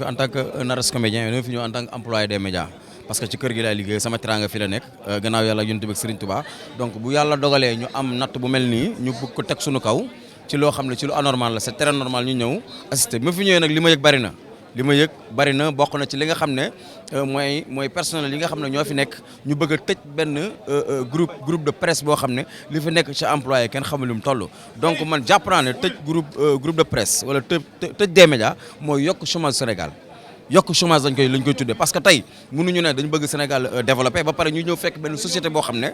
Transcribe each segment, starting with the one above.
en tant que un artiste comédien dama fi ñëw en tant que employé des médias parce que ci kër gi laay liggéey sama teranga fi la nekk gannaaw yàlla yonent bi ak Serigne Touba donc bu yàlla dogalee ñu am natt bu mel nii ñu bëgg ko teg suñu kaw ci loo xam ne ci lu anormal la c'est très normal ñu ñëw assister bi ma fi ñëwee nag li ma yëg bari na bokk na ci li nga xam ne mooy personnel yi nga xam ne ñoo fi nekk ñu bëgg a tëj benn groupe de presse boo xam ne li fi nekk ci employé kenn xamul lu mu toll donc man jàpp naa ne tëj groupe de presse wala tëj des médias mooy yokk chômage Sénégal yokk chômage lañ koy tuddee parce que tey mënuñu ne dañu bëgg Sénégal développé ba pare ñu ñëw fekk benn société boo xam ne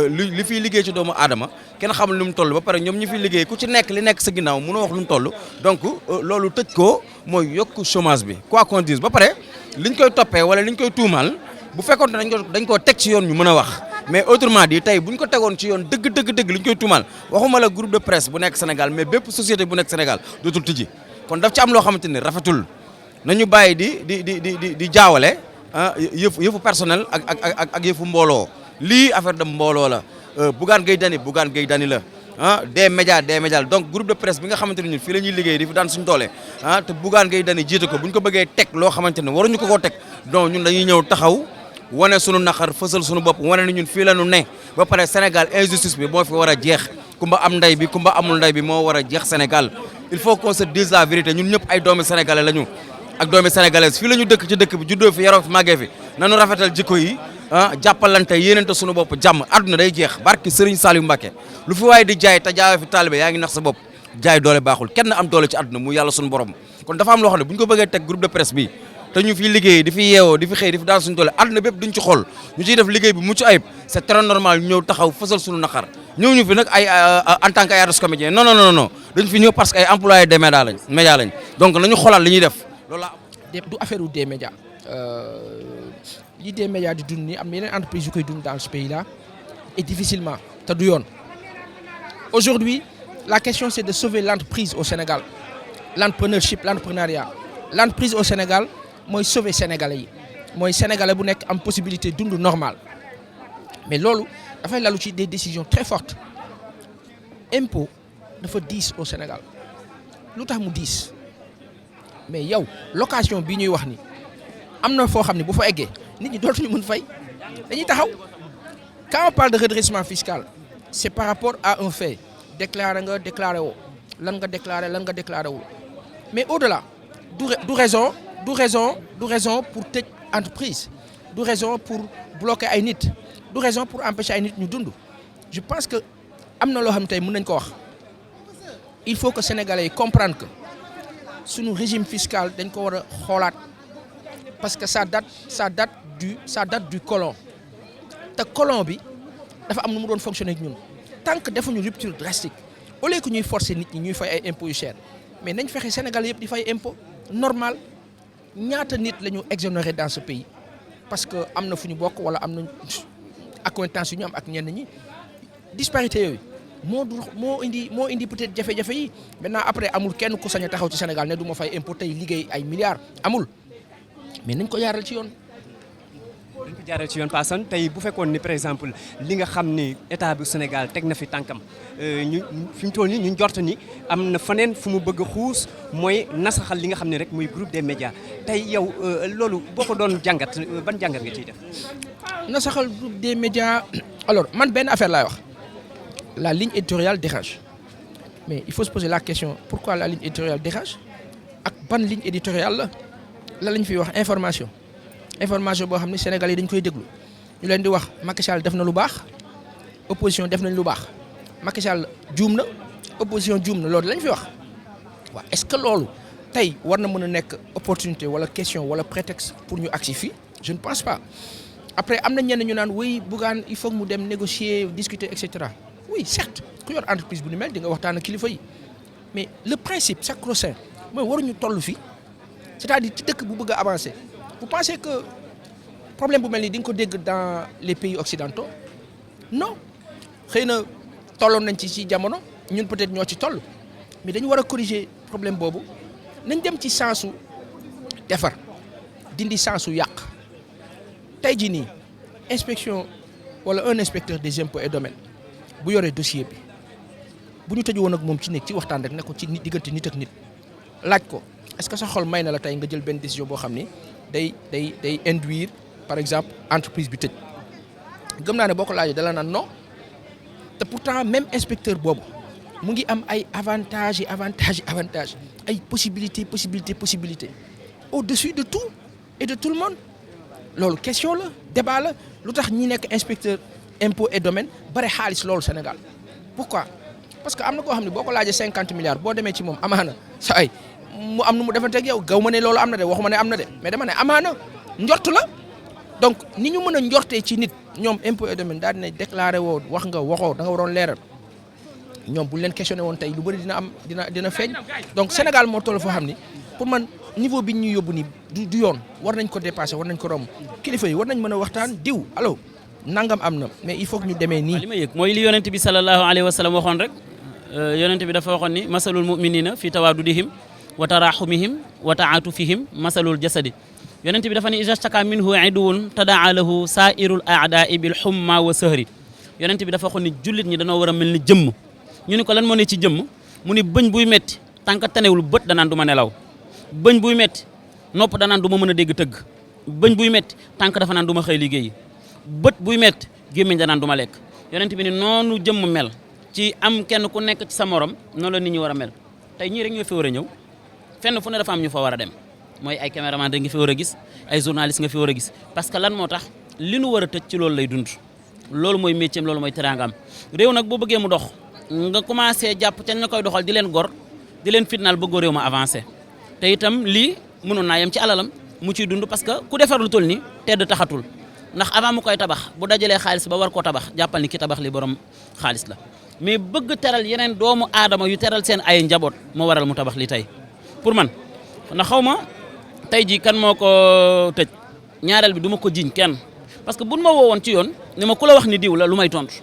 li fiy liggéey ci doomu aadama kenn xamul lu mu toll ba pare ñoom ñi fiy liggéey ku ci nekk li nekk sa ginnaaw mënoo wax lu mu toll donc loolu tëj ko mooy yokk chômage bi quoi qu'on dise ba pare liñ koy toppee wala liñ koy tuumaal bu fekkoon dañ koo teg ci yoon ñu mën a wax mais autrement dit tey bu ñu ko tegoon ci yoon dëgg liñ koy tuumaal waxuma la groupe de presse bu nekk Sénégal mais bépp société bu nekk Sénégal dootul tijji kon daf ci am loo xamante ne rafetul nañu bàyyi di jaawale yëfu personnel ak yëfu mbooloo lii affaire de mbooloo la Bougane Gueye Dany la des médias donc groupe de presse bi nga xamante ne ñun fii la ñuy liggéey di fi daan suñu doole te Bougane Gueye Dany jiite ko bu ñu ko bëggee teg loo xamante ne waruñu ko koo teg donc ñun dañuy ñëw taxaw wane sunu naqar fësal sunu bopp wane ne ñun fii la ñu ne ba pare Sénégal injustice bi moo fi war a jeex kumba am ndey bi kumba amul ndey bi moo war a jeex Sénégal il faut qu'on se dise la vérité ñun ñëpp ay doomi sénégalais lañu ak doomi sénégalaise fii la ñu dëkk ci dëkk bi juddoo fi yaroo fi màggee fi nanu rafetal jikko yi jàppalante yéenante sunu bopp jàmm àdduna day jeex barki Serigne Saliou Mbacké lu fi waaye di jaay te jaayoo fi taalibe yaa ngi nax sa bopp jaay doole baaxul kenn am doole ci àdduna mu yàlla sunu borom kon dafa am loo xam ne bu ñu ko bëggee teg groupe de presse bi te ñu fi liggéey di fi yeewoo di fi xëy di fi daal suñu doole àdduna bépp duñ ci xool ñu ciy def liggéey bi mucc ayib c'est très normal ñu ñëw taxaw fësal sunu naqar ñëw ñu fi nag ay en tant que ay artiste comédien non dañ fi ñëw parce que ay employés des médias lañ donc nañu xoolaat li ñuy def loolu du affaire u des médias li des médias di dund nii am na yeneen entreprise yu koy dund dans ce pays là et difficilement te du yoon aujourd'hui la question c'est de sauver l'entreprise au Sénégal l'entrepreneuriat l'entreprise au Sénégal mooy sauver sénégalais yi mooy sénégalais bu nekk am possibilité dund normal mais loolu dafay lalu ci des décisions très fortes impôt dafa diis au Sénégal lu tax mu diis mais yow location bi ñuy wax ni am na foo xam ne bu fa eggee nit ñi dootuñu mën fay dañuy taxaw quand on parle de redressement fiscal c'est par rapport à un fait déclaré woo lan nga déclaré wul mais au-delà du raison pour tëj entreprise du raison pour bloquer ay nit du raison pour empêcher ay nit ñu dund je pense que am na loo xam ne tey mën nañ ko wax il faut que sénégalais yi comprendre que suñu régime fiscal dañ ko war a xoolaat parce que ça date du colon te colon bi dafa am nu mu doon fonctionner ak ñun tant que defuñu rupture drastique au lieu que ñuy forcer nit ñi ñuy fay ay impôts yu cher mais nañ fexe Sénégal yëpp di fay impôt normal ñaata nit la ñu exonéré dans ce pays parce que am na fu ñu bokk wala am na accointance yu ñu am ak ñenn ñi disparité yooyu moo indi peut-être jafe-jafe yi maintenant après amul kenn ku sañ a taxaw ci Sénégal ne du ma fay impôt tey liggéey ay milliards amul mais nañ ko jaaral ci yoon. dañ ko jaaral ci yoon Paasan tey bu fekkoon ni par exemple li nga xam ni état bu Sénégal teg na fi tànkam ñu fi mu toll nii ñu njort ni am na faneen fu mu bëgg a xuus mooy nasaxal li nga xam ne rek mooy groupe des médias tey yow loolu boo ko doon jàngat ban jàngat nga ciy def. nasaxal groupe des médias alors man benn affaire laay wax. La ligne éditoriale dérange mais il faut se poser la question pourquoi la ligne éditoriale dérange ak ban ligne éditoriale la lañ fiy wax information boo xam ne Sénégal yi dañ koy déglu ñu leen di wax Macky Sall def na lu baax opposition def nañ lu baax Macky Sall juum na opposition juum na loolu lañ fi wax waaw est-ce que loolu tey war na mën a nekk opportunité wala question wala prétexte pour ñu agsi fii je ne pense pas après am na ñenn ñu naan oui Bougane il faut mu dem négocier discuter et cetera. Oui certes ku yor entreprise bu ni mel di nga waxtaan ak kilifa yi mais le principe sacro-saint mooy waruñu toll fii c'est-à-dire ci dëkk bu bëgg a avancer vous pensez que problème bu mel nii di nga ko dégg dans les pays occidentaux non xëy na tolloon nañ ci jamono ñun peut-être ñoo ci toll mais dañu war a corriger problème boobu nañ dem ci sensu defar dindi sensu yàq tey jii nii inspection wala un inspecteur des impôts et domaines bu yoree dossier bi bu ñu tëju woon ak moom ci nekk ci waxtaan rek ne ko ci nit diggante nit ak nit laaj ko est-ce que sa xol may na la tey nga jël benn décision boo xam ni day induire par exemple entreprise bi tëj gëm naa ne boo ko laajee dala naan non te pourtant même inspecteur boobu mu ngi am ay avantages ay possibilités au-dessus de tout et de tout le monde loolu question la débat la lu tax ñi nekk inspecteur impôt et domaine bare xaalis loolu Sénégal pourquoi parce que am na koo xam ne boo ko laajee 50 milliards boo demee ci moom amaana sa ay mu am nu mu defanteeg yow gaw ma ne loolu am na de waxuma ne am na de mais dama ne amaana njort la donc ni ñu mën a njortee ci nit ñoom impôt et domaine daal dina déclaré woo wax nga waxoo da nga waroon leeral ñoom bu leen questionné woon tey lu bëri dina feeñ donc Sénégal moo toll foo xam ni pour man niveau bi ñu yóbbu ni du yoon war nañ ko dépassé war nañ ko romb kilifa yi war nañ mën a waxtaan diw allo nangam am na mais il faut que ñu demee nii. li ma yëg mooy li yonent bi sallallahu alayhi wa sallam waxoon rek yonent bi dafa waxoon ni masalul muminina fi tawaadudihim wa taraxumihim wa taatufihim masalul jasadi yonent bi dafa ni iza staka minhu iduwun tadaa lahu sairul aadai bil humma wa sahri yonent bi dafa waxoon ni jullit ñi dañoo war a mel ni jëmm ñu ni ko lan moo ne ci jëmm mu ni bëñ buy metti tànk tanewul bët danaan du ma nelaw bëñ buy metti nopp danaan du ma mën a dégg tëgg bëñ buy metti tànk dafa naan du ma xëy liggéeyi bët buy metti gémmiñ danaan du ma lekk yonent bi ni noonu jëmm mel ci am kenn ku nekk ci sa morom noonu la nit ñi war a mel tey ñii rek ñoo fi war a ñëw fenn fu ne dafa am ñu fa war a dem mooy ay caméraman da nga fi war a gis ay journaliste nga fi war a gis parce que lan moo tax li nu war a tëj ci loolu lay dund loolu mooy métier loolu mooy teraangam réew nag boo bëggee mu dox nga commencé jàpp ca ña koy doxal di leen gor di leen fitnaal bëggoo réew ma avancé te itam lii mënoon naa yem ci alalam mu ciy dund parce que ku defar lu toll ni tedd taxatul ndax avant mu koy tabax bu dajalee xaalis ba war koo tabax jàppal ni ki tabax li borom xaalis la mais bëgg teral yeneen doomu aadama yu teral seen ay njaboot moo waral mu tabax li tey pour man ndax xaw ma tey jii kan moo ko tëj ñaareel bi du ma ko jiñ kenn parce que buñ ma woowoon ci yoon ni ma ku la wax ni diw la lu may tontu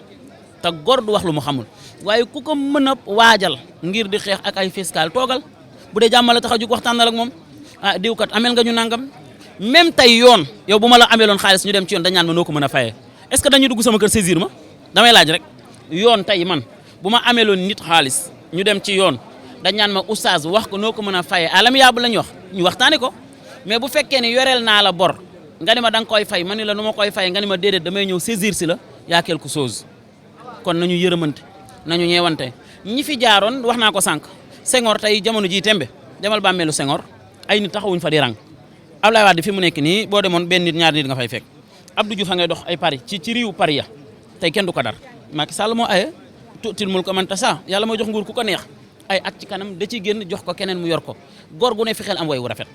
te góor du wax lu mu xamul waaye ku ko mën a waajal ngir di xeex ak ay fiscal toogal bu dee jàmm la tax a jug waxtaanal ak moom ah diw kat amel nga ñu nangam même tey yoon yow bu ma la ameeloon xaalis ñu dem ci yoon dañ naan ma noo ko mën a fayee est-ce que dañuy dugg sama kër saisir ma damay laaj rek yoon tey man bu ma ameeloon nit xaalis ñu dem ci yoon dañ naan ma oustaz wax ko noo ko mën a fayee alam yaabu lañ wax ñu waxtaane ko mais bu fekkee ne yoreel naa la bor nga ni ma da nga koy fay ma ni la nu ma koy fay nga ni ma déedéet damay ñëw saisir si la yaa quelque chose kon nañu yërëmante nañu ñeewante ñi fi jaaroon wax naa ko sànq Senghor tey jamono jii tembe demal bàmmeelu Senghor ay nit taxawuñ fa di rang Abdoulaye Wade fi mu nekk nii boo demoon benn nit ñaar nit nga fay fekk Abdou Diouf a ngay dox ay Paris ci riiwu Paris ya tey kenn du ko dar Macky Sall moo aye tuutil mul ko man tasa yàlla mooy jox nguur ku ko neex ay at ci kanam da ciy génn jox ko keneen mu yor ko góor gu ne fi xel am way wu rafet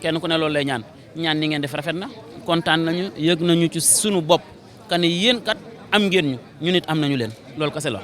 kenn ku ne loolu lay ñaan ni ngeen def rafet na kontaan nañu yëg nañu ci sunu bopp kan yéen kat am ngeen ñu nit am nañu leen loolu kese la